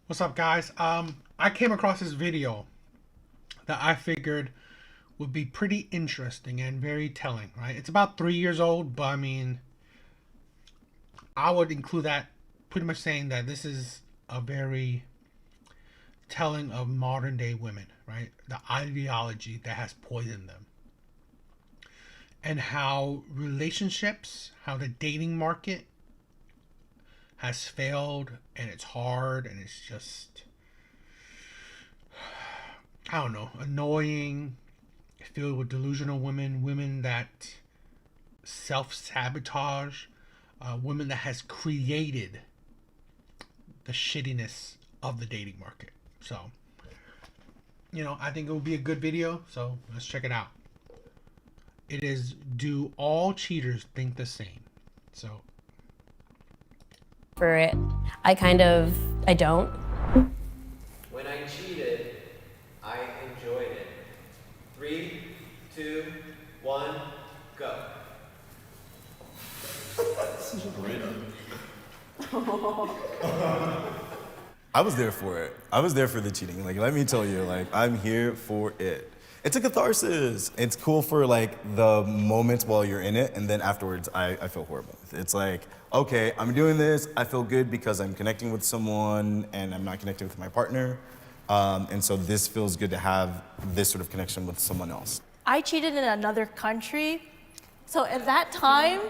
What's up, guys? I came across this video that I figured would be pretty interesting and very telling, right? It's about 3 years old, but I mean, I would include that pretty much saying that this is a very telling of modern day women, right? The ideology that has poisoned them. And how relationships, how the dating market has failed and it's hard and it's just, I don't know, annoying, filled with delusional women, women that self sabotage, women that has created the shittiness of the dating market. So, I think it will be a good video. So let's check it out. It is, do all cheaters think the same? So, For it, I don't. When I cheated, I enjoyed it. 3, 2, 1, go. I was there for it. I was there for the cheating. Like, let me tell you, like, I'm here for it. It's a catharsis. It's cool for like the moments while you're in it, and then afterwards, I feel horrible. It's like, okay, I'm doing this. I feel good because I'm connecting with someone, and I'm not connecting with my partner. And so this feels good to have this sort of connection with someone else. I cheated in another country. So at that time,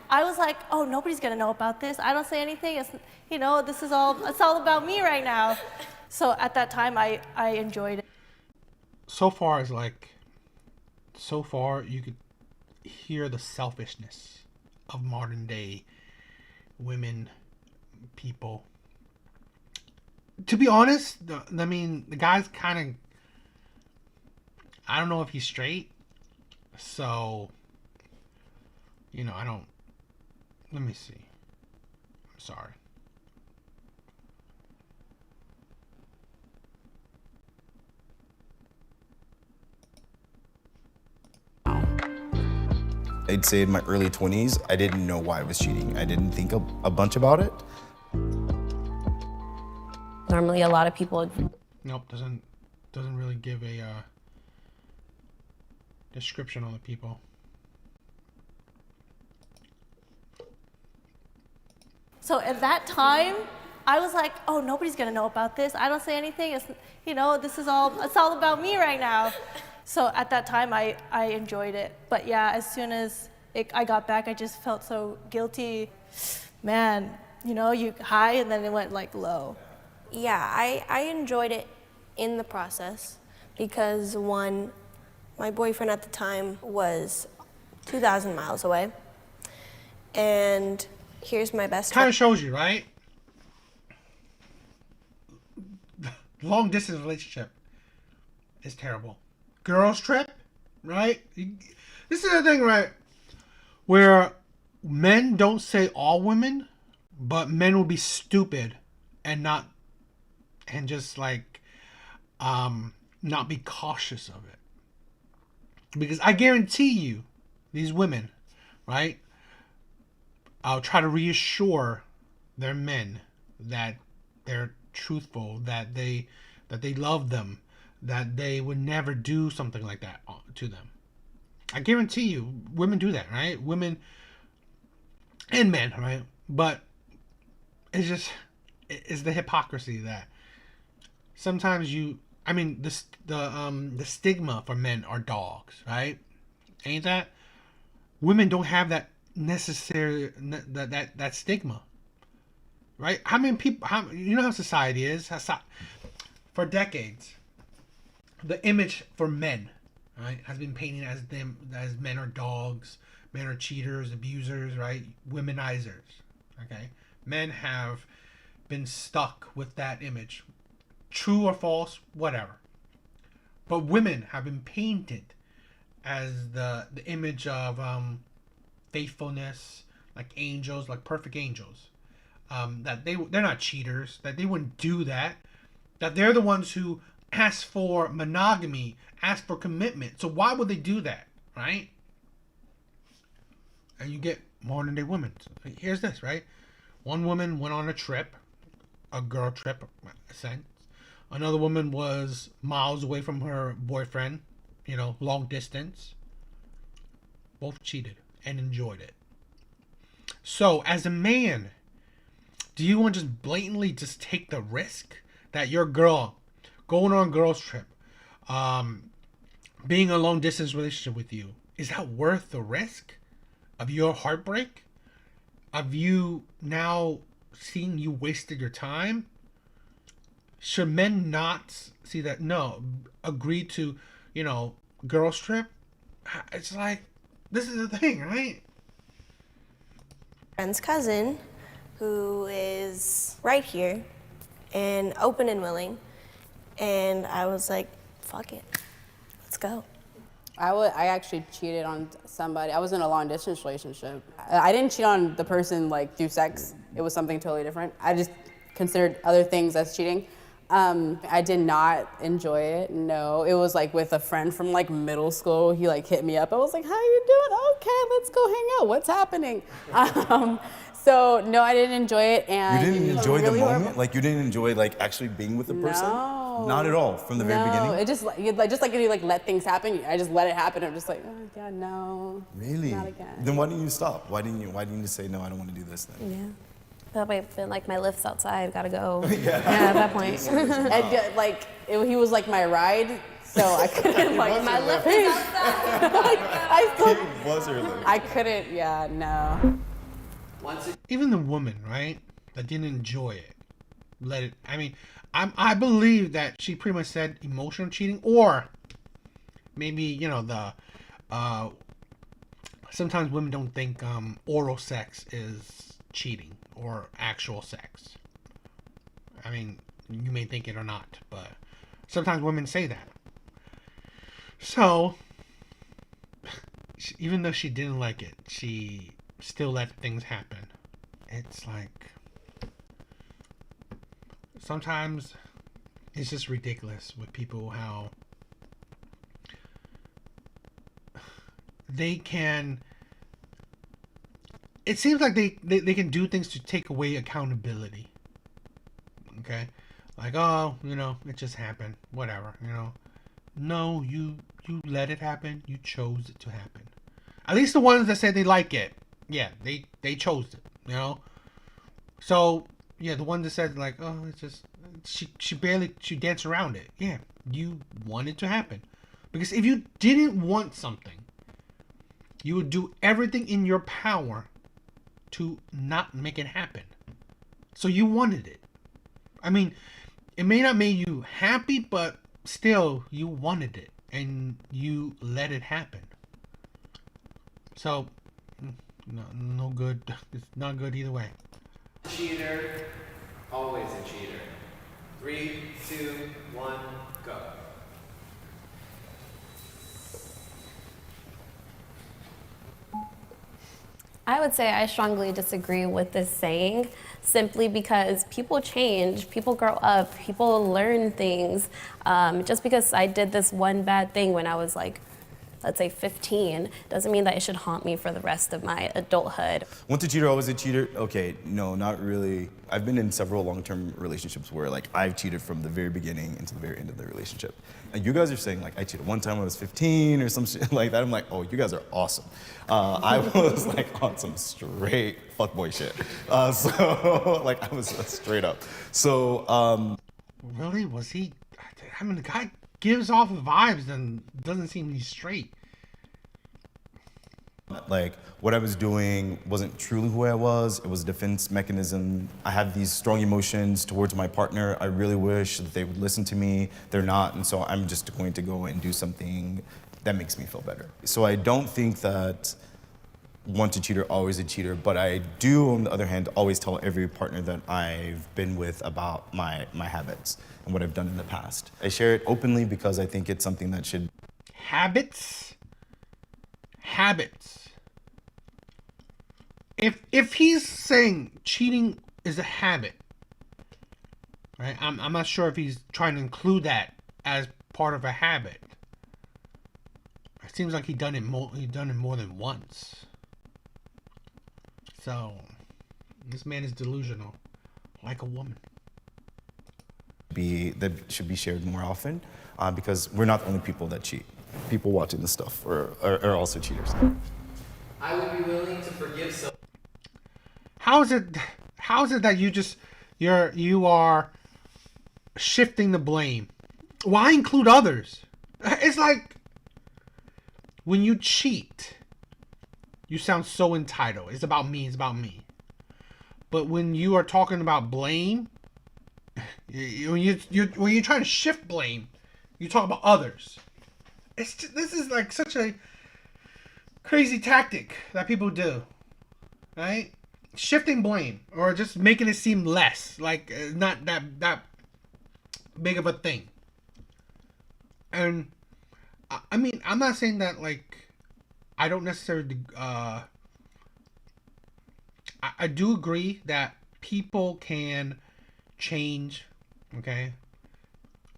I was like, oh, nobody's gonna know about this. I don't say anything. It's all about me right now. So at that time, I enjoyed it. so far as like, so far you could hear the selfishness of modern day women, people. To be honest, the guy's kind of, I don't know if he's straight. So, I don't, let me see. I'm sorry. I'd say in my early 20s, I didn't know why I was cheating. I didn't think a bunch about it. Normally, a lot of people. Nope, doesn't really give a description on the people. So at that time, I was like, oh, nobody's gonna know about this. I don't say anything. It's all about me right now. So at that time, I enjoyed it. But yeah, as soon as I got back, I just felt so guilty. Man, you high and then it went like low. Yeah, I enjoyed it in the process because one, my boyfriend at the time was 2,000 miles away. And here's my best Kind friend. of shows you, right? Long distance relationship is terrible. Girls trip, right? This is the thing, right? Where men don't say all women, but men will be stupid and just like not be cautious of it. Because I guarantee you, these women, right? I'll try to reassure their men that they're truthful, that they love them, that they would never do something like that to them. I guarantee you, women do that, right? Women and men, right? But it's the hypocrisy that sometimes the stigma for men are dogs, right? Ain't that? Women don't have that necessary that stigma, right? How many people? How society is? For decades, the image for men, right, has been painted as men are dogs, men are cheaters, abusers, right, womenizers. Okay, men have been stuck with that image, true or false, whatever. But women have been painted as the image of faithfulness, like angels, like perfect angels. That they're not cheaters, that they wouldn't do that, that they're the ones who ask for monogamy, ask for commitment. So why would they do that, right? And you get modern day women. So here's this, right? One woman went on a trip a girl trip, a sense. Another woman was miles away from her boyfriend, long distance. Both cheated and enjoyed it. So, as a man, do you want to just blatantly just take the risk that your girl going on a girls trip, being a long distance relationship with you, is that worth the risk of your heartbreak? Of you now seeing you wasted your time? Should men not see that? No, agree to, girls trip? It's like, this is the thing, right? Friend's cousin, who is right here and open and willing, and I was like, fuck it, let's go. I actually cheated on somebody. I was in a long distance relationship. I didn't cheat on the person through sex. It was something totally different. I just considered other things as cheating. I did not enjoy it. No, it was with a friend from middle school. He hit me up. I was like, "How you doing? Okay, let's go hang out. What's happening?" So no, I didn't enjoy it. And You didn't it was enjoy really the moment? horrible. You didn't enjoy actually being with the person? No. Not at all from the very No, beginning? it just if you let things happen, I just let it happen. I'm just oh yeah, no. Really? Not again. Then why didn't you stop? Why didn't you say, no, I don't want to do this then? Yeah. That might have been my lift's outside, gotta go. Yeah, at that point. And he was my ride, so I couldn't My lift is outside. It was her life. I couldn't. Yeah, no. Even the woman, right, that didn't enjoy it, let it. I mean, I believe that she pretty much said emotional cheating, or maybe sometimes women don't think oral sex is cheating or actual sex. I mean, you may think it or not, but sometimes women say that. So, even though she didn't like it, she still let things happen. It's sometimes it's just ridiculous with people how they can. It seems like they can do things to take away accountability. Okay? It just happened. Whatever, No, you let it happen. You chose it to happen. At least the ones that said they like it. Yeah, they chose it, So, yeah, the ones that said it's just she danced around it. Yeah, you want it to happen. Because if you didn't want something, you would do everything in your power to not make it happen. So you wanted it. I mean, it may not make you happy, but still you wanted it and you let it happen. So, no good. It's not good either way. Cheater, always a cheater. 3, 2, 1, go. I would say I strongly disagree with this saying, simply because people change, people grow up, people learn things. Just because I did this one bad thing when I was let's say 15, doesn't mean that it should haunt me for the rest of my adulthood. Once a cheater, always a cheater? Okay, no, not really. I've been in several long-term relationships where I've cheated from the very beginning into the very end of the relationship. And you guys are saying I cheated one time when I was 15 or some shit like that. I'm oh, you guys are awesome. I was on some straight fuckboy shit. I was straight up. So, Really? Was he? I mean, the guy gives off vibes and doesn't seem he's straight. What I was doing wasn't truly who I was. It was a defense mechanism. I have these strong emotions towards my partner. I really wish that they would listen to me. They're not, and so I'm just going to go and do something that makes me feel better. So I don't think that once a cheater, always a cheater, but I do, on the other hand, always tell every partner that I've been with about my habits and what I've done in the past. I share it openly because I think it's something that should... Habits. If he's saying cheating is a habit, right? I'm not sure if he's trying to include that as part of a habit. It seems like he done it more than once. So this man is delusional, like a woman. should be shared more often, because we're not the only people that cheat. People watching this stuff are also cheaters. I would be willing to forgive someone. How is it that you are shifting the blame? Why include others? It's like when you cheat, you sound so entitled. It's about me, it's about me. But when you are talking about blame, when you're trying to shift blame, you talk about others. This is like such a crazy tactic that people do, right? Shifting blame or just making it seem less, like not that big of a thing. And I mean, I'm not saying that like I don't necessarily. I do agree that people can change, okay,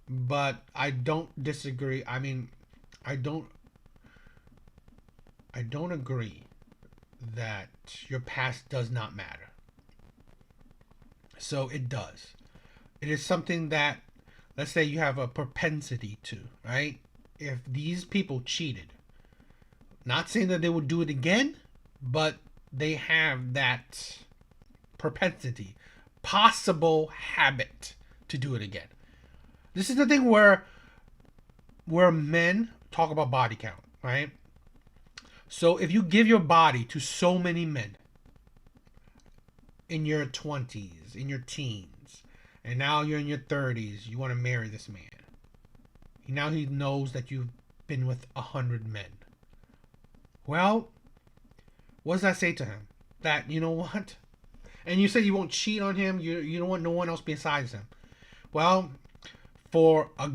but I don't disagree. I mean, I don't agree that your past does not matter. So it does. It is something that, let's say you have a propensity to, right? If these people cheated, not saying that they would do it again, but they have that propensity, possible habit to do it again. This is the thing where men talk about body count, right? So if you give your body to so many men in your 20s, in your teens, and now you're in your 30s, you want to marry this man. Now he knows that you've been with 100 men. Well, what does that say to him? That, you know what? And you say you won't cheat on him. You don't want no one else besides him. Well, for a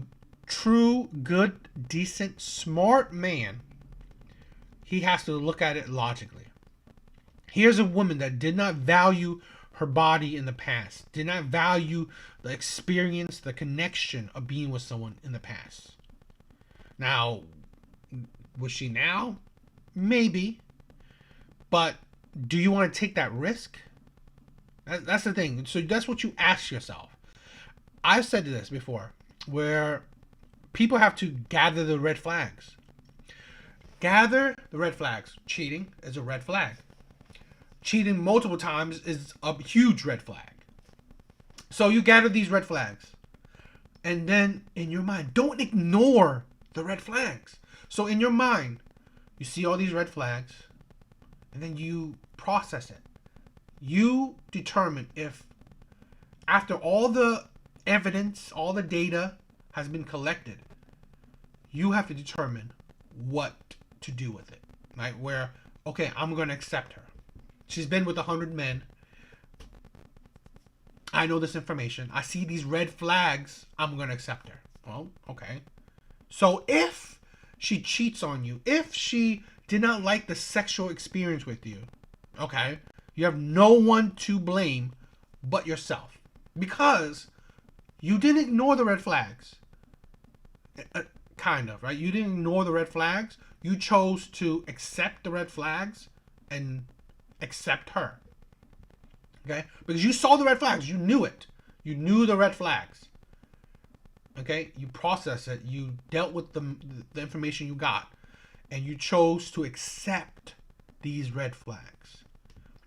true, good, decent, smart man, he has to look at it logically. Here's a woman that did not value her body in the past, did not value the experience, the connection of being with someone in the past. Now, was she now? Maybe. But do you want to take that risk? That's the thing. So that's what you ask yourself. I've said this before, where people have to gather the red flags. Gather the red flags. Cheating is a red flag. Cheating multiple times is a huge red flag. So you gather these red flags. And then in your mind, don't ignore the red flags. So in your mind, you see all these red flags, and then you process it. You determine if, after all the evidence, all the data has been collected, you have to determine what to do with it. Right? Where, okay, I'm going to accept her. She's been with 100 men. I know this information. I see these red flags. I'm going to accept her. Well, okay. So if she cheats on you, if she did not like the sexual experience with you, okay, you have no one to blame but yourself, because you didn't ignore the red flags. Kind of, right? You didn't ignore the red flags. You chose to accept the red flags and accept her. Okay? Because you saw the red flags. You knew it. You knew the red flags. Okay? You processed it. You dealt with the information you got. And you chose to accept these red flags.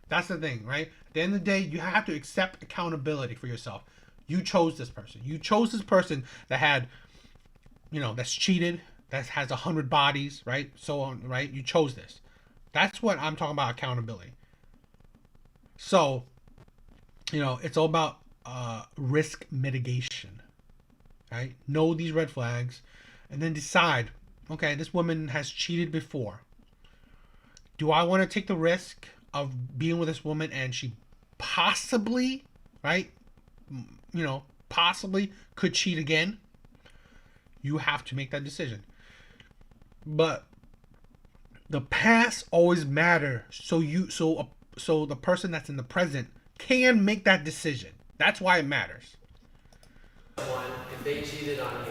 That's the thing, right? At the end of the day, you have to accept accountability for yourself. You chose this person. You chose this person that had, that's cheated, that has 100 bodies, right? So on, right? You chose this. That's what I'm talking about, accountability. So, it's all about risk mitigation, right? Know these red flags and then decide, okay, this woman has cheated before. Do I want to take the risk of being with this woman and she possibly, right? Possibly could cheat again? You have to make that decision. But the past always matter. So the person that's in the present can make that decision. That's why it matters. Someone if they cheated on me.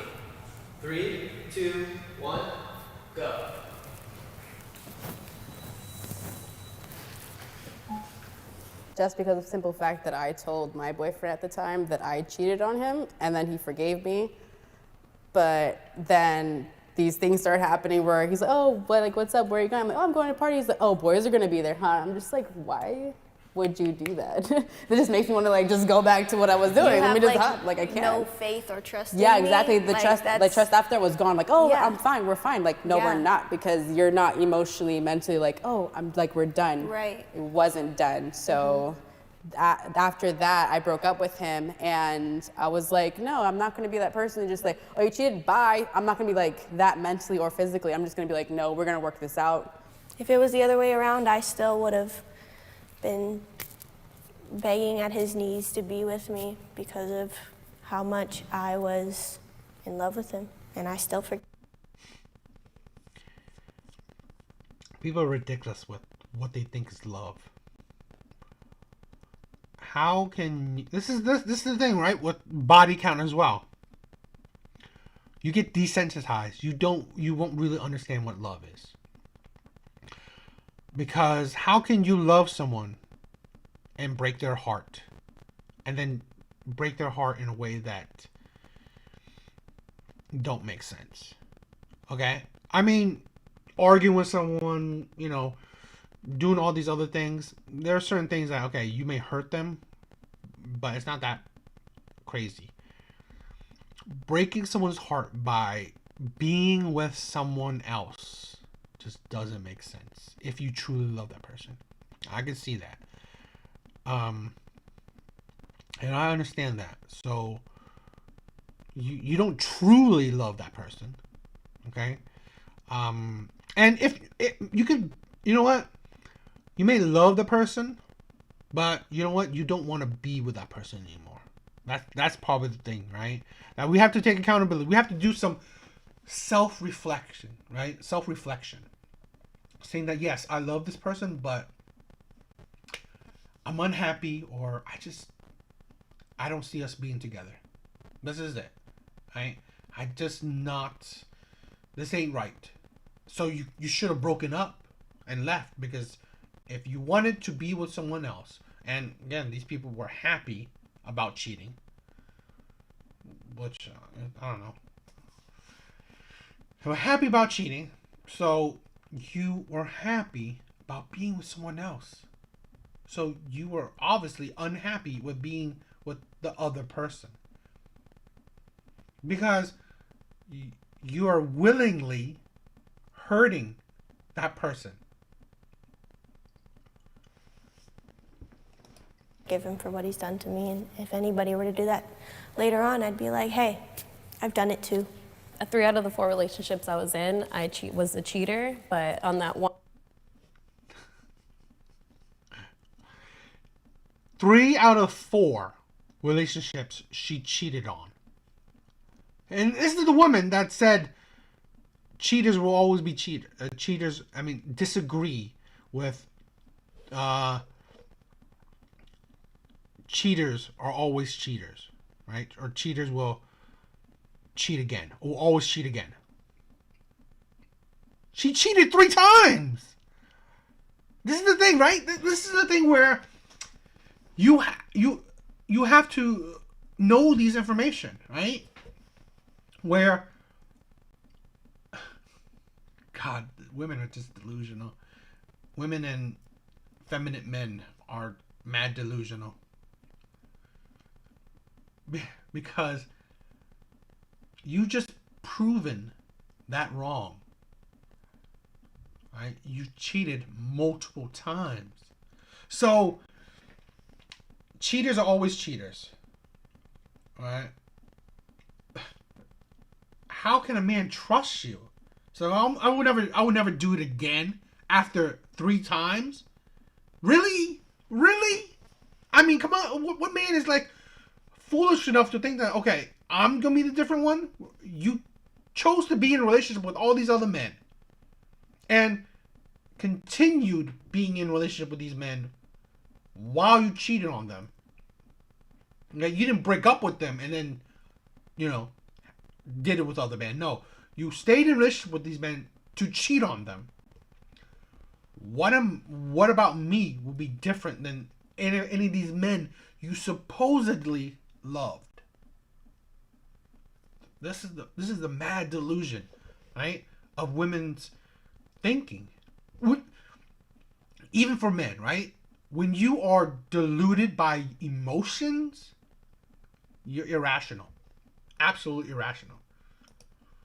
3, 2, 1, go. just because of the simple fact that I told my boyfriend at the time that I cheated on him, and then he forgave me. But then these things start happening where he's like, oh, but like, what's up? Where are you going? I'm like, oh, I'm going to a party. He's like, oh, boys are going to be there, huh? I'm just like, why would you do that? It just makes me want to like just go back to what I was doing. You Let me have, just like, hop. Like I can't. No faith or trust Yeah, in exactly. me. The Like, trust, that's- trust after was gone. Like, oh, Yeah. I'm fine. We're fine. Like, no, we're Yeah. not, because you're not emotionally, mentally like, oh, I'm like, we're done. Right. It wasn't done. So after that, I broke up with him, and I was like, no, I'm not going to be that person. Just like, oh, you cheated. Bye. I'm not going to be like that mentally or physically. I'm just going to be like, no, we're going to work this out. If it was the other way around, I still would have been begging at his knees to be with me because of how much I was in love with him, and I still forget. People are ridiculous with what they think is love. How can you, this is the thing, right? With body count as well. You get desensitized. You won't really understand what love is. Because how can you love someone and break their heart, and then break their heart in a way that don't make sense? Okay? I mean, arguing with someone, doing all these other things, there are certain things that, okay, you may hurt them, but it's not that crazy. Breaking someone's heart by being with someone else just doesn't make sense if you truly love that person. I can see that. And I understand that. So you don't truly love that person. Okay? And if you could, you know what? You may love the person, but you know what? You don't want to be with that person anymore. That's probably the thing, right? Now we have to take accountability. We have to do some self-reflection, right? Self-reflection. Saying that, yes, I love this person, but I'm unhappy, or I don't see us being together. This is it, right? This ain't right. So you should have broken up and left, because if you wanted to be with someone else, and again, these people were happy about cheating, which, I don't know. They were happy about cheating, so you were happy about being with someone else. So you were obviously unhappy with being with the other person. Because you are willingly hurting that person. Give him for what he's done to me, and if anybody were to do that later on, I'd be like, hey, I've done it too. 3 out of the 4 relationships I was in, I was a cheater, but on that one. 3 out of 4 relationships she cheated on. And this is the woman that said cheaters will always be cheaters. Disagree with cheaters are always cheaters, right? Or cheaters will cheat again. Will always cheat again. She cheated 3 times. This is the thing, right? This is the thing where you have to know these information, right? Where, God, women are just delusional. Women and feminine men are mad delusional. Because you just proven that wrong. Right? You cheated multiple times. So, cheaters are always cheaters. Right? How can a man trust you? So I would never do it again after 3 times. Really? I mean, come on. What man is like foolish enough to think that, okay, I'm gonna be the different one? You chose to be in a relationship with all these other men, and continued being in a relationship with these men while you cheated on them. You didn't break up with them and then, did it with other men. No, you stayed in a relationship with these men to cheat on them. What about me will be different than any of these men you supposedly loved. This is the mad delusion, right, of women's thinking. Even for men, right? When you are deluded by emotions, you're irrational. Absolutely irrational.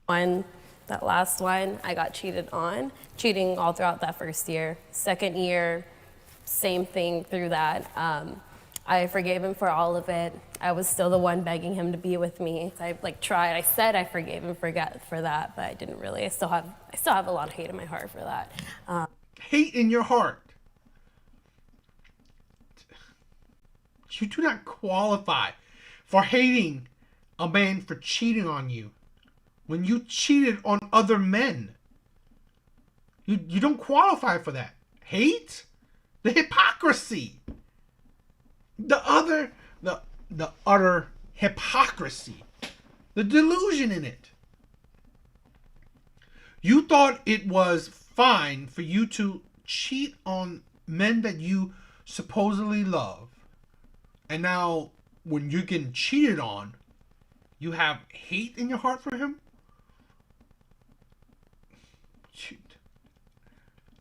That last one, I got cheated on. Cheating all throughout that first year. Second year, same thing through that. I forgave him for all of it. I was still the one begging him to be with me. I tried. I said I forgave him for that, but I didn't really. I still have a lot of hate in my heart for that. Hate in your heart. You do not qualify for hating a man for cheating on you when you cheated on other men. You don't qualify for that. Hate? The hypocrisy. The utter hypocrisy. The delusion in it. You thought it was fine for you to cheat on men that you supposedly love. And now, when you're getting cheated on, you have hate in your heart for him?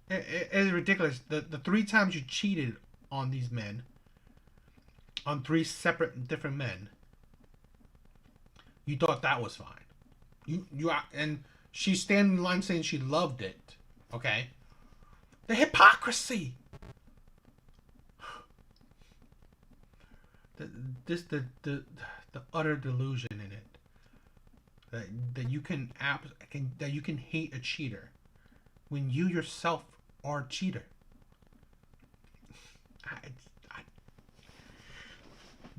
It is ridiculous. The 3 times you cheated on these men, on 3 separate different men, you thought that was fine. And she's standing in line saying she loved it. Okay? The hypocrisy! The utter delusion in it that you can hate a cheater when you yourself are a cheater.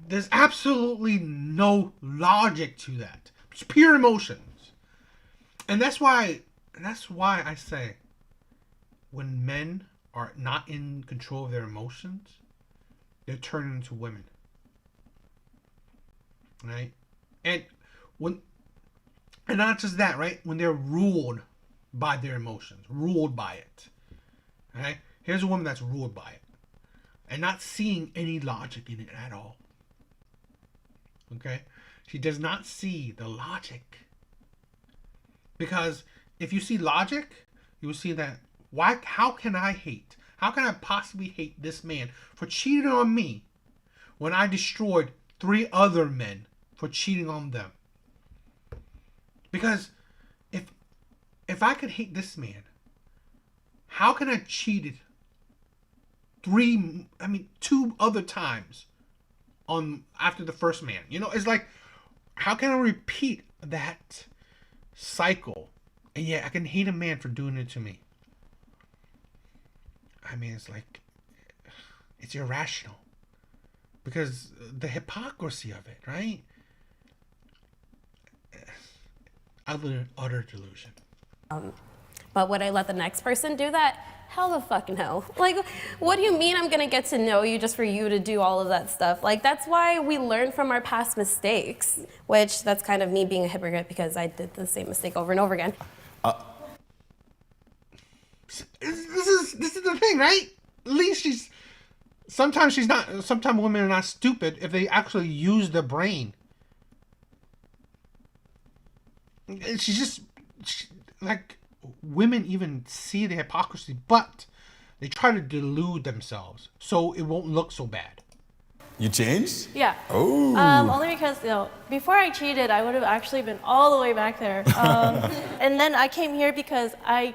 There's absolutely no logic to that. It's pure emotions, and that's why I say when men are not in control of their emotions, they're turning into women. Right? And not just that, right? When they're ruled by their emotions, ruled by it. Right? Here's a woman that's ruled by it and not seeing any logic in it at all. Okay? She does not see the logic. Because if you see logic, you will see that how can I hate? How can I possibly hate this man for cheating on me when I destroyed 3 other men for cheating on them? Because if I could hate this man, how can I cheated 2 other times after the first man? You know, it's like, how can I repeat that cycle? And yet I can hate a man for doing it to me. I mean, it's like, it's irrational. Because the hypocrisy of it, right? Utter delusion. But would I let the next person do that? Hell the fuck no. Like, what do you mean I'm gonna get to know you just for you to do all of that stuff? Like, that's why we learn from our past mistakes, which that's kind of me being a hypocrite because I did the same mistake over and over again. This is the thing, right? At least sometimes women are not stupid if they actually use their brain. Women even see the hypocrisy, but they try to delude themselves so it won't look so bad. You changed? Yeah. Oh. Only because, before I cheated, I would have actually been all the way back there. And then I came here because I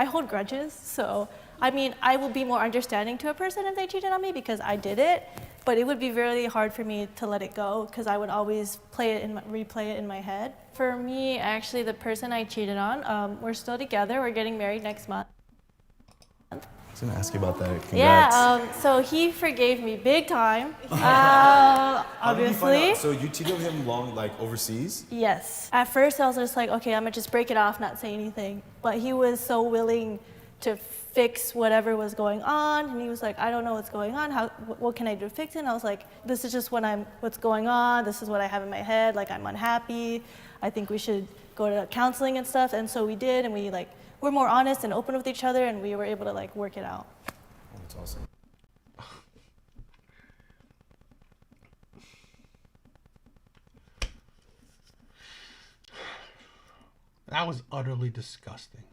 hold grudges. So, I mean, I will be more understanding to a person if they cheated on me because I did it. But it would be really hard for me to let it go because I would always replay it in my head. For me, actually, the person I cheated on, we're still together. We're getting married next month. I was gonna ask you about that. Congrats. Yeah, so he forgave me big time, How did you find obviously. out? So you cheated with him overseas? Yes. At first, I was just like, okay, I'm gonna just break it off, not say anything. But he was so willing to fix whatever was going on, and he was like, I don't know what's going on. What can I do to fix it? And I was like, this is just what's going on. This is what I have in my head. Like, I'm unhappy. I think we should go to counseling and stuff. And so we did, and we're more honest and open with each other, and we were able to work it out. Oh, that's awesome. That was utterly disgusting.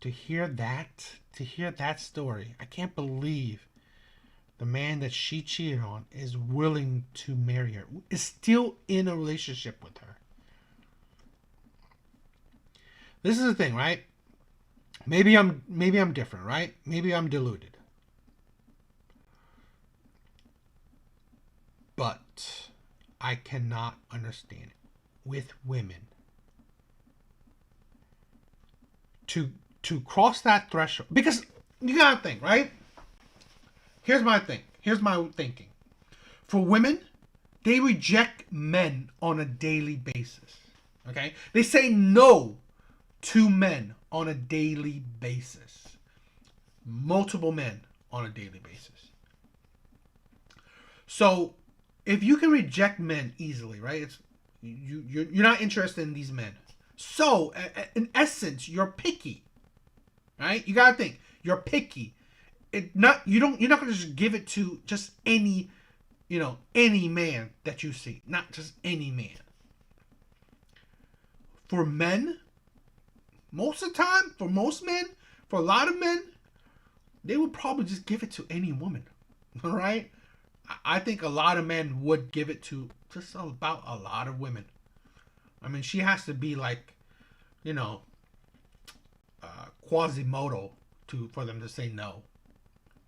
To hear that story, I can't believe the man that she cheated on is willing to marry her, is still in a relationship with her. This is the thing, right? Maybe I'm different, right? Maybe I'm deluded. But I cannot understand it with women to cross that threshold, because you gotta think, right? Here's my thinking. For women, they reject men on a daily basis. Okay? They say no to men on a daily basis. Multiple men on a daily basis. So, if you can reject men easily, right? You're not interested in these men. So, in essence, you're picky. Right? You gotta think. You're picky. You're not gonna just give it to just any man that you see. Not just any man. For men, most of the time, for most men, for a lot of men, they would probably just give it to any woman. All right? I think a lot of men would give it to just about a lot of women. I mean, she has to be like, Quasimodo for them to say no.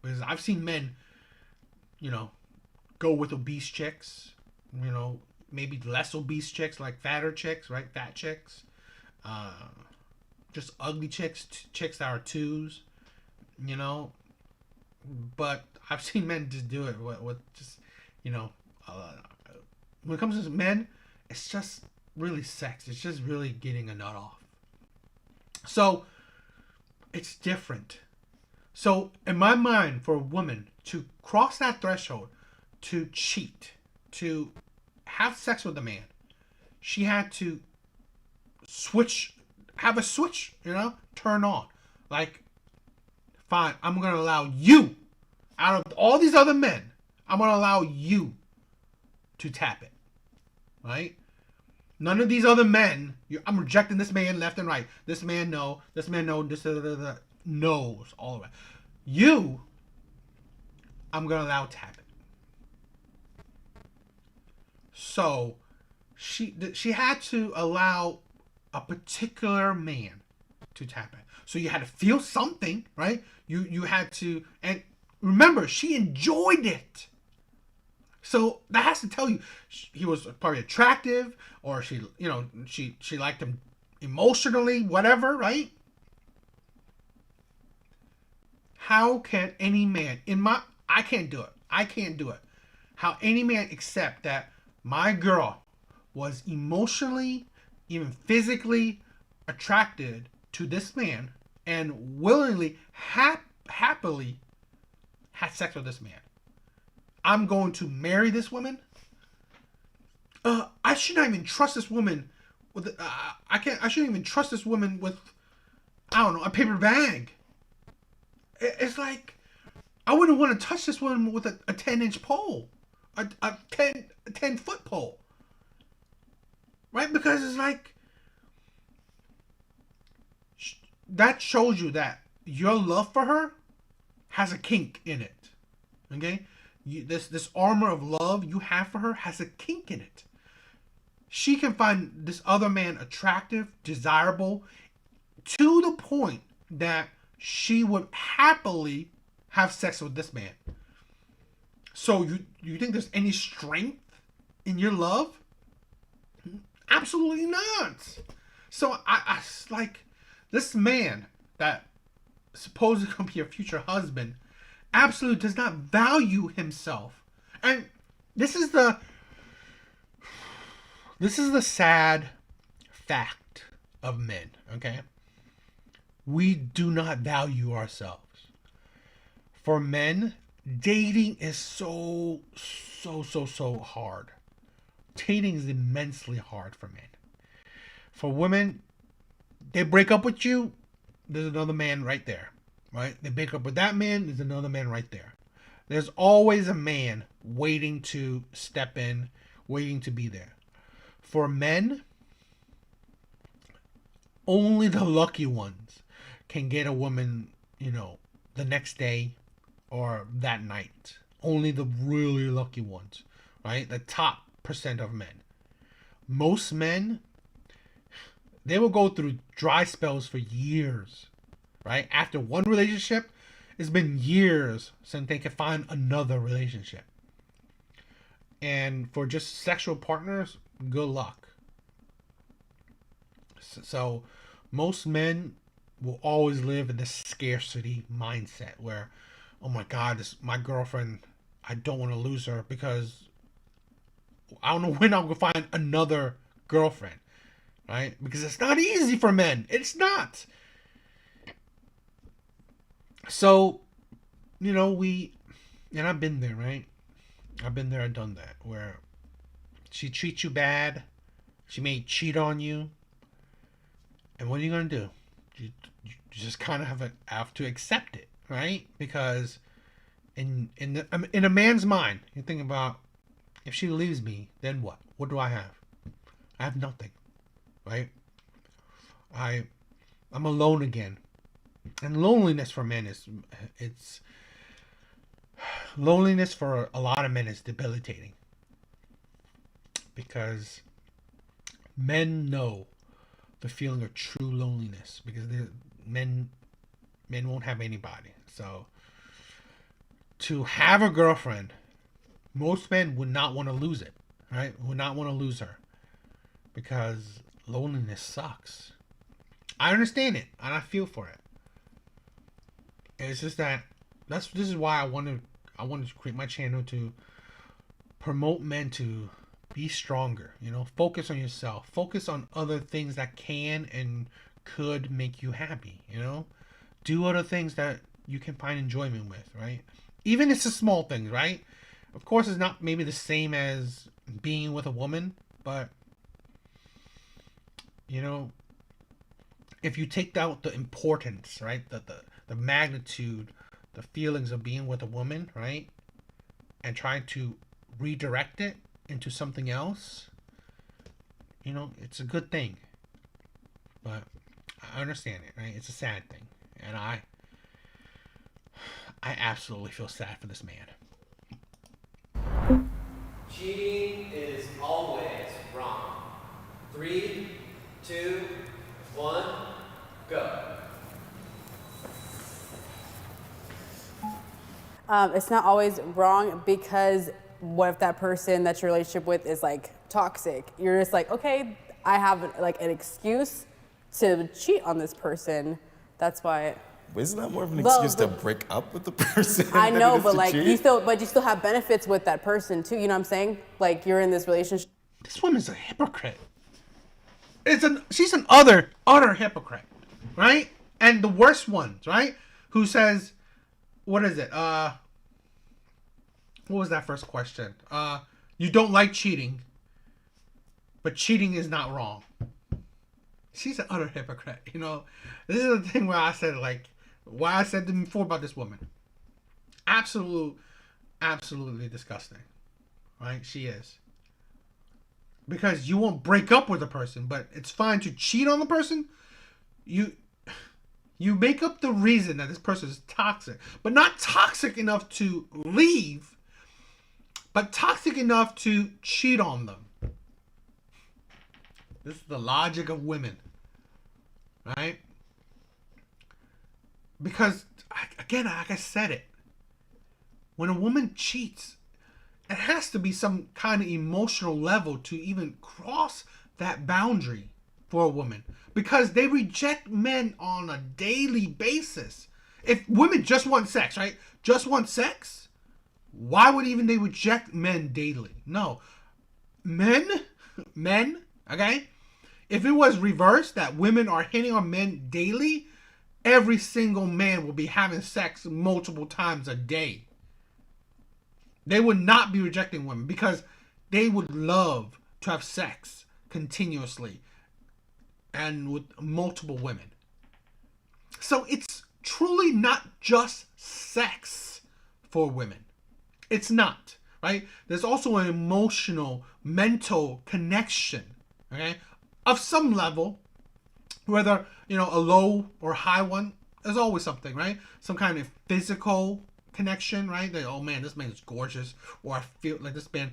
Because I've seen men, go with obese chicks, maybe less obese chicks, like fatter chicks, right? Fat chicks. Just ugly chicks, chicks that are twos, But I've seen men just do it with just, when it comes to men, it's just really sex. It's just really getting a nut off. So, it's different. So, in my mind, for a woman to cross that threshold, to cheat, to have sex with a man, she had to have a switch, turn on. Like, fine, I'm going to allow you, out of all these other men, I'm going to allow you to tap it. Right? None of these other men, I'm rejecting this man left and right. This man, no. This man, no. This, knows all of it. You, I'm going to allow tap it. So, she had to allow a particular man to tap it. So you had to feel something, right? You had to, and remember, she enjoyed it. So that has to tell you he was probably attractive, or she liked him emotionally, whatever, right? How can any man I can't do it. How any man accept that my girl was emotionally, even physically attracted to this man and willingly, happily had sex with this man? I'm going to marry this woman. I should not even trust this woman with. I shouldn't even trust this woman with, I don't know, a paper bag. It's like, I wouldn't want to touch this woman with a 10-inch pole, a 10-foot pole. Right? Because it's like, that shows you that your love for her has a kink in it. Okay? This armor of love you have for her has a kink in it. She can find this other man attractive, desirable, to the point that she would happily have sex with this man. So you think there's any strength in your love? Absolutely not. So I like, this man that supposedly going to be your future husband absolutely does not value himself. And this is the sad fact of men, okay? We do not value ourselves. For men, dating is so hard. Dating is immensely hard for men. For women, they break up with you, there's another man right there. Right? They break up with that man, there's another man right there. There's always a man waiting to step in, waiting to be there. For men, only the lucky ones can get a woman, the next day or that night. Only the really lucky ones, right? The top percent of men. Most men, they will go through dry spells for years, right? After one relationship, it's been years since they can find another relationship. And for just sexual partners, good luck. So most men will always live in this scarcity mindset where, oh my God, my girlfriend, I don't want to lose her because I don't know when I'm going to find another girlfriend, right? Because it's not easy for men. It's not. So, and I've been there, right? I've been there, I've done that, where she treats you bad, she may cheat on you, and what are you going to do? You just kind of have to accept it, right? Because in a man's mind, you think about, if she leaves me, then what? What do I have? I have nothing, right? I'm alone again. And loneliness for men loneliness for a lot of men is debilitating. Because men know the feeling of true loneliness, because men won't have anybody. So to have a girlfriend, most men would not want to lose it, right? Would not want to lose her, because loneliness sucks. I understand it and I feel for it. It's just that this is why I wanted to create my channel, to promote men to be stronger, focus on yourself, focus on other things that can and could make you happy, do other things that you can find enjoyment with, right? Even if it's a small things, right? Of course, it's not maybe the same as being with a woman, but if you take out the importance, right, the magnitude, the feelings of being with a woman, right, and trying to redirect it into something else, it's a good thing. But I understand it, right? It's a sad thing, and I absolutely feel sad for this man. Cheating is always wrong. 3, 2, 1, go. It's not always wrong, because what if that person that you're in a relationship with is like toxic? You're just like, okay, I have like an excuse to cheat on this person. That's why. Isn't that more of an excuse to break up with the person? I than know, it is but to like cheat? you still have benefits with that person too. You know what I'm saying? Like you're in this relationship. This woman's a hypocrite. She's an utter hypocrite, right? And the worst ones, right? Who says, what is it? What was that first question? You don't like cheating, but cheating is not wrong. She's an utter hypocrite, This is the thing where I said, why I said before about this woman. Absolutely disgusting, right? She is. Because you won't break up with a person, but it's fine to cheat on the person. You make up the reason that this person is toxic, but not toxic enough to leave, but toxic enough to cheat on them. This is the logic of women, right? Because, again, like I said it, when a woman cheats, it has to be some kind of emotional level to even cross that boundary for a woman, because they reject men on a daily basis. If women just want sex, right? Just want sex, why would even they reject men daily? No. Men, okay? If it was reversed, that women are hitting on men daily, every single man will be having sex multiple times a day. They would not be rejecting women, because they would love to have sex continuously and with multiple women. So it's truly not just sex for women. It's not, right? There's also an emotional, mental connection, okay, of some level, whether, a low or high one. There's always something, right? Some kind of physical connection, right? That, oh man, this man is gorgeous, or I feel like this man,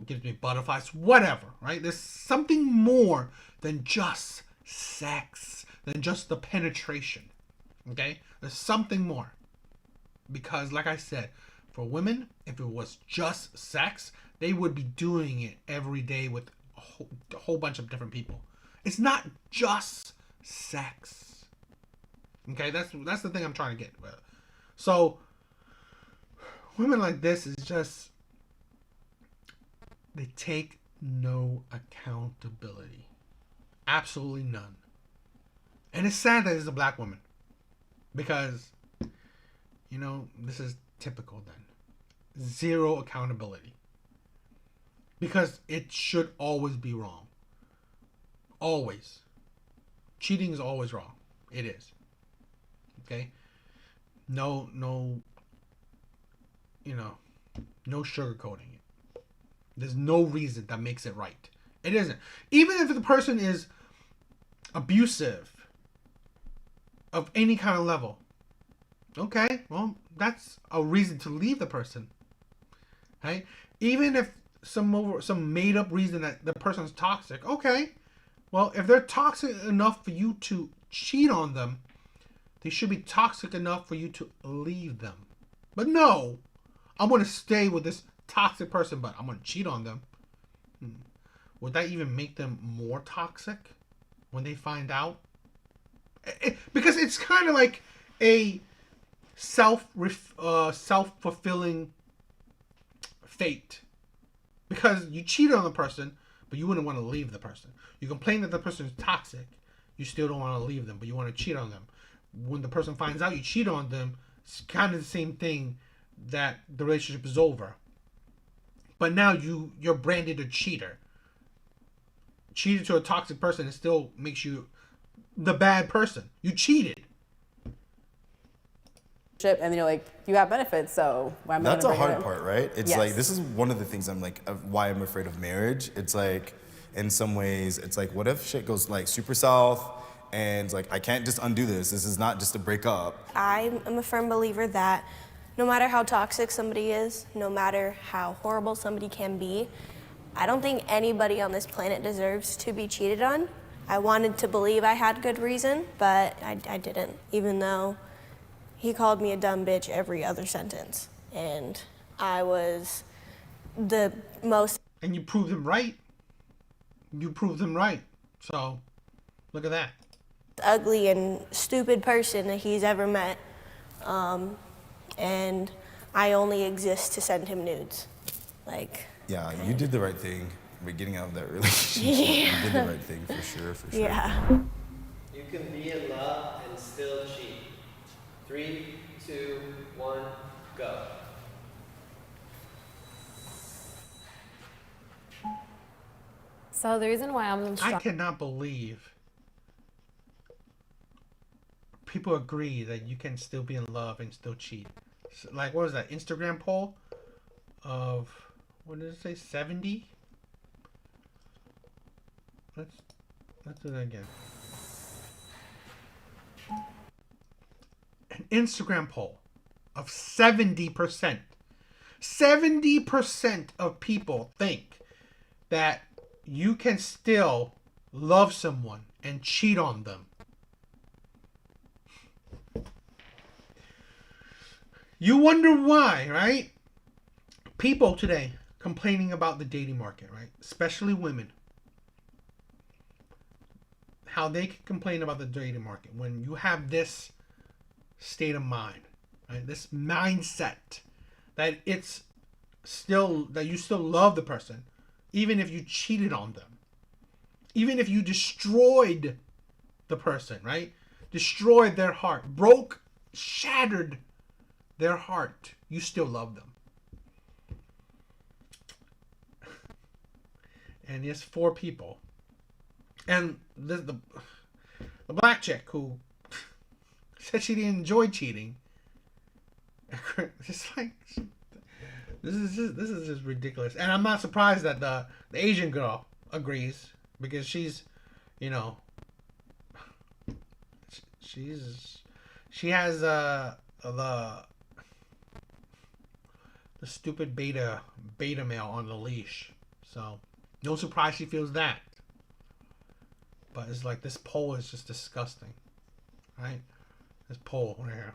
gives me butterflies, whatever, right? There's something more than just sex, than just the penetration, okay? There's something more. Because, like I said, for women, if it was just sex, they would be doing it every day with a whole bunch of different people. It's not just sex. Okay, that's the thing I'm trying to get with. So, women like this is just, they take no accountability. Absolutely none. And it's sad that it's a black woman. Because, this is typical then. Zero accountability. Because it should always be wrong. Always. Cheating is always wrong. It is. Okay? No sugarcoating it. There's no reason that makes it right. It isn't. Even if the person is abusive of any kind of level, okay, well, that's a reason to leave the person. Right? Even if some made up reason that the person's toxic, okay, well, if they're toxic enough for you to cheat on them, they should be toxic enough for you to leave them. But no, I'm going to stay with this toxic person, but I'm going to cheat on them. Would that even make them more toxic when they find out? Because it's kind of like a self-fulfilling fate. Because you cheated on the person, but you wouldn't want to leave the person. You complain that the person is toxic, you still don't want to leave them, but you want to cheat on them. When the person finds out you cheat on them, it's kind of the same thing, that the relationship is over. But now you're branded a cheater. Cheated to a toxic person, it still makes you the bad person. You cheated. And then you're like, you have benefits, so why am I That's a gonna bring it hard in? part, right? It's Yes. like, this is one of the things I'm like, why I'm afraid of marriage. It's like, in some ways, it's like, what if shit goes like super south and like, I can't just undo this. This is not just a breakup. I am a firm believer that no matter how toxic somebody is, no matter how horrible somebody can be, I don't think anybody on this planet deserves to be cheated on. I wanted to believe I had good reason, but I didn't, even though he called me a dumb bitch every other sentence. And I was the most... And you proved him right. You proved him right. So, look at that. ugly and stupid person that he's ever met. And I only exist to send him nudes. Like... Yeah, you did the right thing by getting out of that relationship. Yeah. You did the right thing for sure, for sure. Yeah. You can be in love and still cheat. 3, 2, 1, go. So the reason why I'm I cannot believe people agree that you can still be in love and still cheat. Like, what was that Instagram poll of, what did it say, 70? Let's do that again. An Instagram poll of 70%. 70% of people think that you can still love someone and cheat on them. You wonder why, right? People today complaining about the dating market, right? Especially women. How they can complain about the dating market when you have this state of mind, right? This mindset that it's still, that you still love the person, even if you cheated on them, even if you destroyed the person, right? Destroyed their heart, broke, shattered their heart, you still love them. And it's 4 people. And the black chick who said she didn't enjoy cheating. It's like, This is just ridiculous, and I'm not surprised that the Asian girl agrees because she's, you know, she has the stupid beta male on the leash, so no surprise she feels that. But it's like this poll is just disgusting, right? This poll right here.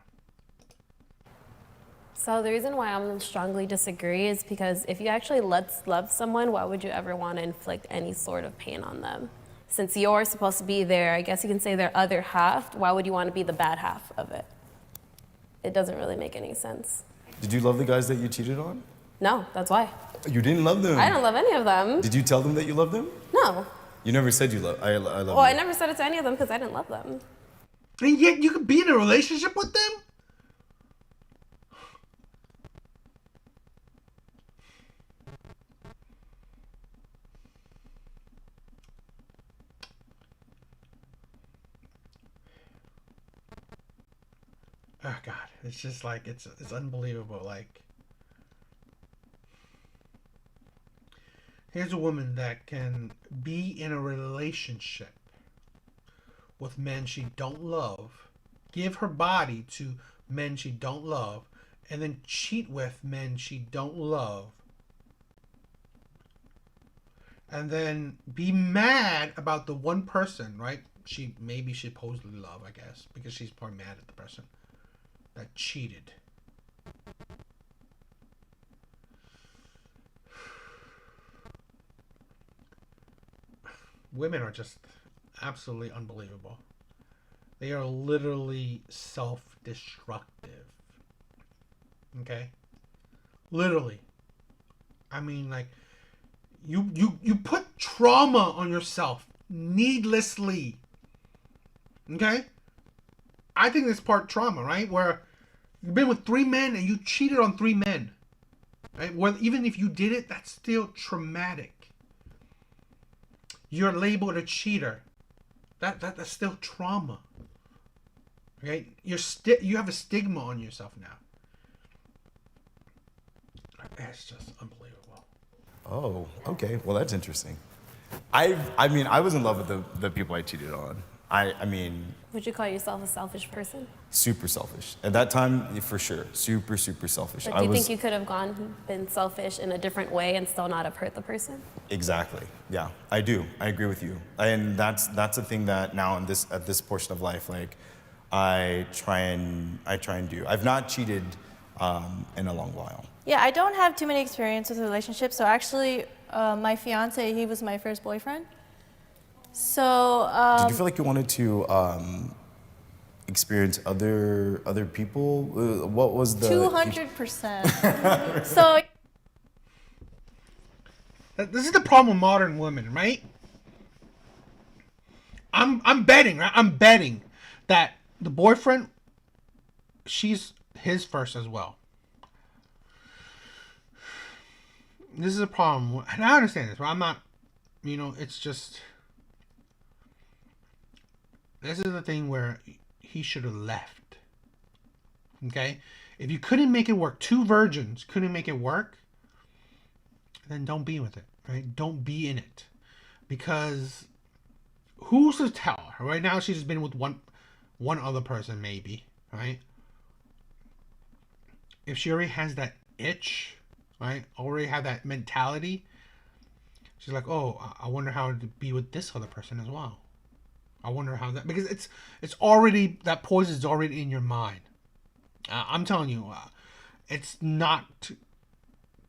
So the reason why I'm strongly disagree is because if you actually love someone, why would you ever want to inflict any sort of pain on them? Since you're supposed to be there, I guess you can say their other half, why would you want to be the bad half of it? It doesn't really make any sense. Did you love the guys that you cheated on? No, that's why. You didn't love them. I don't love any of them. Did you tell them that you loved them? No. You never said you love. I love. Well, you. I never said it to any of them because I didn't love them. And yet you could be in a relationship with them? Oh God, it's just like it's unbelievable. Like, here's a woman that can be in a relationship with men she don't love, give her body to men she don't love, and then cheat with men she don't love, and then be mad about the one person, right? She supposedly love, I guess, because she's probably mad at the person that cheated. Women are just absolutely unbelievable. They are literally self-destructive. Okay? Literally. I mean, like, you put trauma on yourself needlessly. Okay? I think it's part trauma, right? Where you've been with 3 men and you cheated on 3 men. Right? Well, even if you did it, that's still traumatic. You're labeled a cheater. That's still trauma. Okay? You have a stigma on yourself now. It's just unbelievable. Oh, okay. Well, that's interesting. I mean, I was in love with the people I cheated on. I mean, Would you call yourself a selfish person? super selfish. At that time, for sure. Super, super selfish. But do you think you could have been selfish in a different way and still not have hurt the person? Exactly. Yeah, I do. I agree with you. And that's a thing that now at this portion of life, like, I try and do. I've not cheated in a long while. Yeah, I don't have too many experience with relationships. So actually, my fiance, he was my first boyfriend. So. Did you feel like you wanted to experience other people? What was the 200%. So. This is the problem with modern women, right? I'm betting, right? I'm betting that the boyfriend, she's his first as well. This is a problem, and I understand this, but I'm not, it's just, this is the thing where he should have left. Okay? If you couldn't make it work, 2 virgins couldn't make it work, then don't be with it, right? Don't be in it. Because who's to tell? Right now she's just been with one other person, maybe, right? If she already has that itch, right? Already have that mentality, she's like, oh, I wonder how to be with this other person as well. I wonder how that, because it's already, that poison is already in your mind. I'm telling you, it's not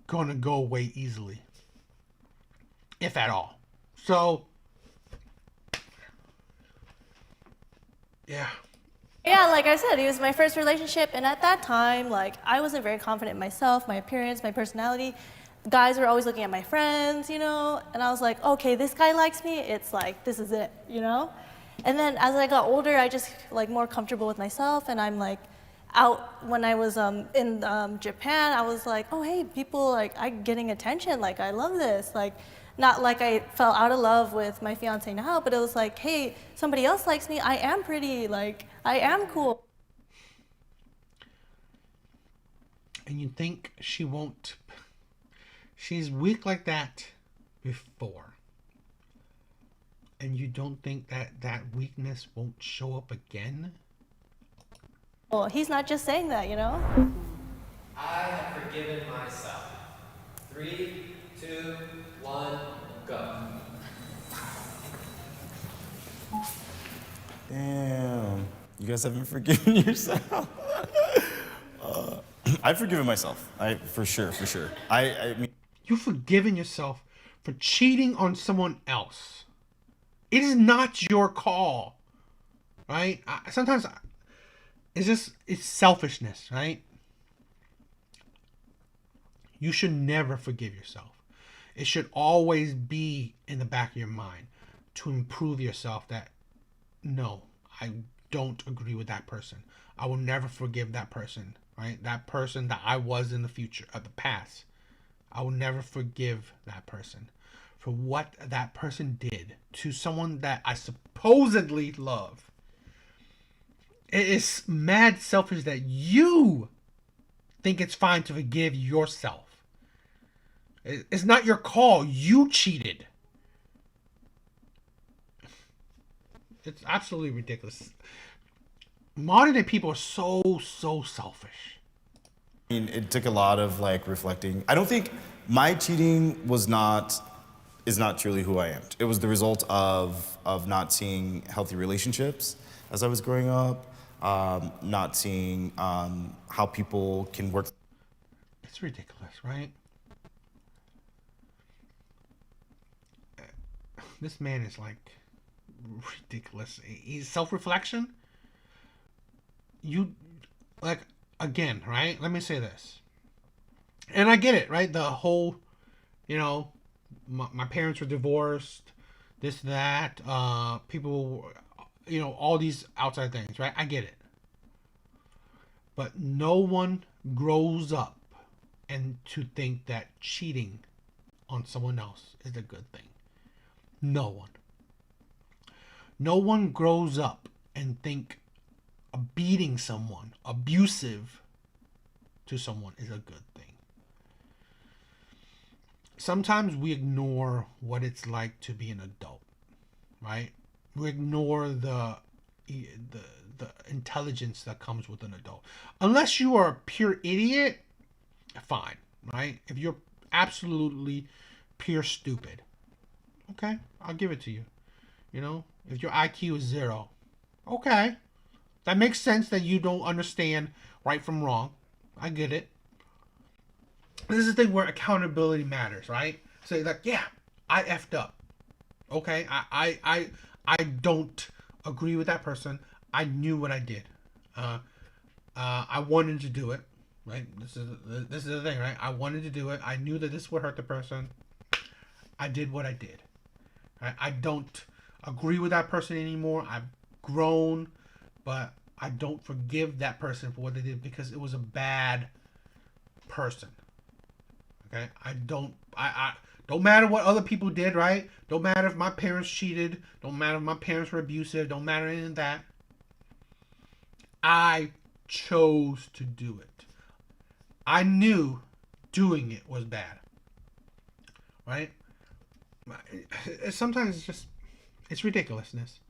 gonna go away easily, if at all. So, yeah. Yeah, like I said, it was my first relationship, and at that time, like, I wasn't very confident in myself, my appearance, my personality. Guys were always looking at my friends, and I was like, okay, this guy likes me, it's like, this is it, And then as I got older, I just, like, more comfortable with myself, and I'm, like, out when I was in Japan, I was like, oh, hey, people, like, I'm getting attention, like, I love this, like, not like I fell out of love with my fiance now, but it was like, hey, somebody else likes me, I am pretty, like, I am cool. And you think she won't she's weak like that before, and you don't think that that weakness won't show up again? Well, he's not just saying that, you know? I have forgiven myself. 3, 2, 1, go. Damn. You guys haven't forgiven yourself. I've forgiven myself. For sure. I mean, You've forgiven yourself for cheating on someone else. It is not your call, right? Sometimes it's selfishness, right? You should never forgive yourself. It should always be in the back of your mind to improve yourself that, no, I don't agree with that person. I will never forgive that person, right? That person that I was in the future, of the past. I will never forgive that person for what that person did to someone that I supposedly love. It is mad selfish that you think it's fine to forgive yourself. It's not your call. You cheated. It's absolutely ridiculous. Modern day people are so selfish. I mean, it took a lot of like reflecting. I don't think my cheating is not truly who I am. It was the result of not seeing healthy relationships as I was growing up, not seeing how people can work. It's ridiculous, right? This man is like ridiculous. He's self-reflection. You, like, again, right? Let me say this. And I get it, right? The whole, you know, my parents were divorced, this, that, people, you know, all these outside things, right? I get it. But no one grows up and to think that cheating on someone else is a good thing. No one. No one grows up and think beating someone, abusive to someone, is a good thing. Sometimes we ignore what it's like to be an adult, right? We ignore the intelligence that comes with an adult. Unless you are a pure idiot, fine, right? If you're absolutely pure stupid, okay, I'll give it to you. You know, if your IQ is 0, okay, that makes sense that you don't understand right from wrong. I get it. This is the thing where accountability matters, right? So like, yeah, I effed up. Okay, I don't agree with that person. I knew what I did. I wanted to do it, right? This is the thing, right? I wanted to do it. I knew that this would hurt the person. I did what I did. Right? I don't agree with that person anymore. I've grown, but I don't forgive that person for what they did because it was a bad person. Okay, I don't matter what other people did, right? Don't matter if my parents cheated. Don't matter if my parents were abusive. Don't matter any of that. I chose to do it. I knew doing it was bad. Right? Sometimes it's ridiculousness.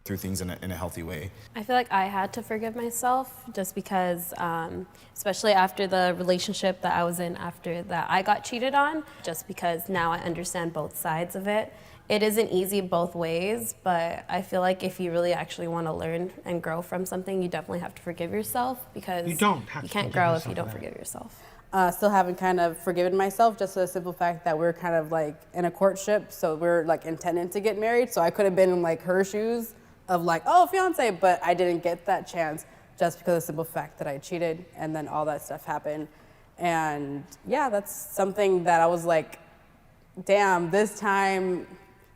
Through things in a healthy way. I feel like I had to forgive myself just because, especially after the relationship that I was in after that I got cheated on, just because now I understand both sides of it. It isn't easy both ways, but I feel like if you really actually want to learn and grow from something, you definitely have to forgive yourself because You don't have you to can't forgive grow if yourself you don't for that. forgive yourself. Still haven't kind of forgiven myself, just for the simple fact that we're kind of like in a courtship, so we're like intending to get married. So I could have been in like her shoes of like, oh, fiance, but I didn't get that chance just because of the simple fact that I cheated and then all that stuff happened. And yeah, that's something that I was like, damn, this time,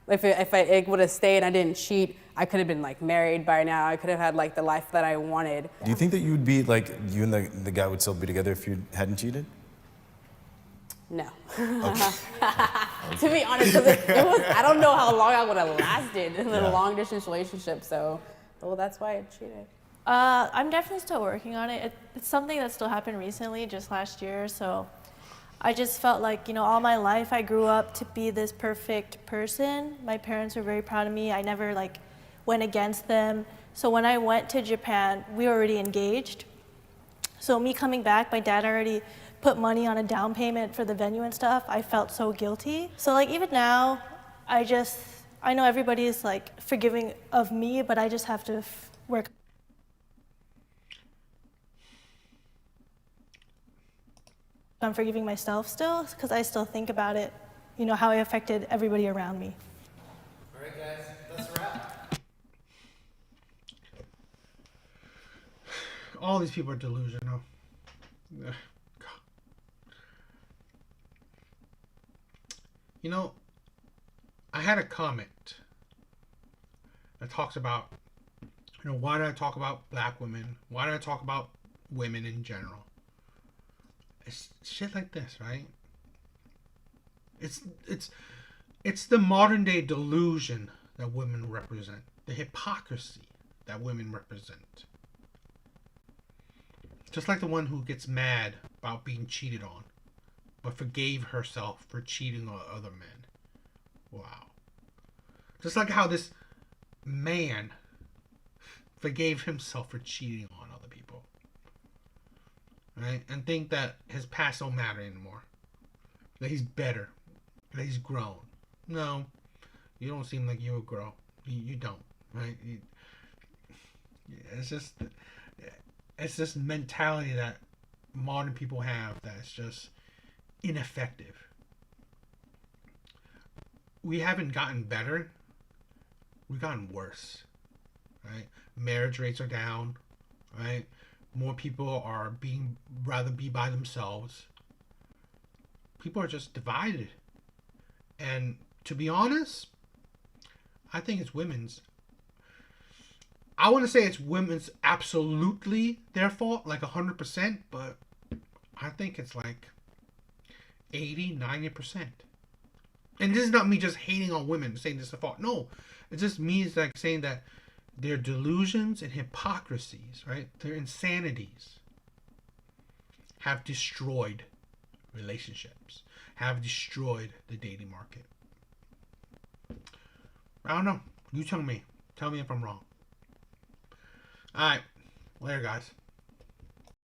if I would have stayed and I didn't cheat, I could have been like married by now. I could have had like the life that I wanted. Do you think that you would be like, you and the guy would still be together if you hadn't cheated? No. To be honest, because it was, I don't know how long I would have lasted in a long distance relationship. So, well, that's why I cheated. I'm definitely still working on it. It's something that still happened recently, just last year. So I just felt like, all my life I grew up to be this perfect person. My parents were very proud of me. I never like went against them. So when I went to Japan, we were already engaged. So me coming back, my dad already put money on a down payment for the venue and stuff. I felt so guilty. So like even now, I know everybody is like forgiving of me, but I just have to work. I'm forgiving myself still because I still think about it, how I affected everybody around me. All right, guys, that's a wrap. All these people are delusional. Ugh, God. I had a comment that talks about, why did I talk about black women? Why did I talk about women in general? It's shit like this, right? It's the modern day delusion that women represent, the hypocrisy that women represent. Just like the one who gets mad about being cheated on, but forgave herself for cheating on other men. Wow. Just like how this man forgave himself for cheating on other people. Right? And think that his past don't matter anymore. That he's better. That he's grown. No. You don't seem like you would grow. You don't. Right? It's just mentality that modern people have that's just ineffective. We haven't gotten better. We've gotten worse. Right? Marriage rates are down. Right? More people are rather be by themselves. People are just divided. And to be honest, I think it's women's. I want to say it's women's absolutely their fault, like 100%, but I think it's like 80, 90%. And this is not me just hating on women, saying this is a fault. No, it just means like saying that their delusions and hypocrisies, right? Their insanities have destroyed relationships, have destroyed the dating market. I don't know. You tell me. Tell me if I'm wrong. Alright. Later, guys.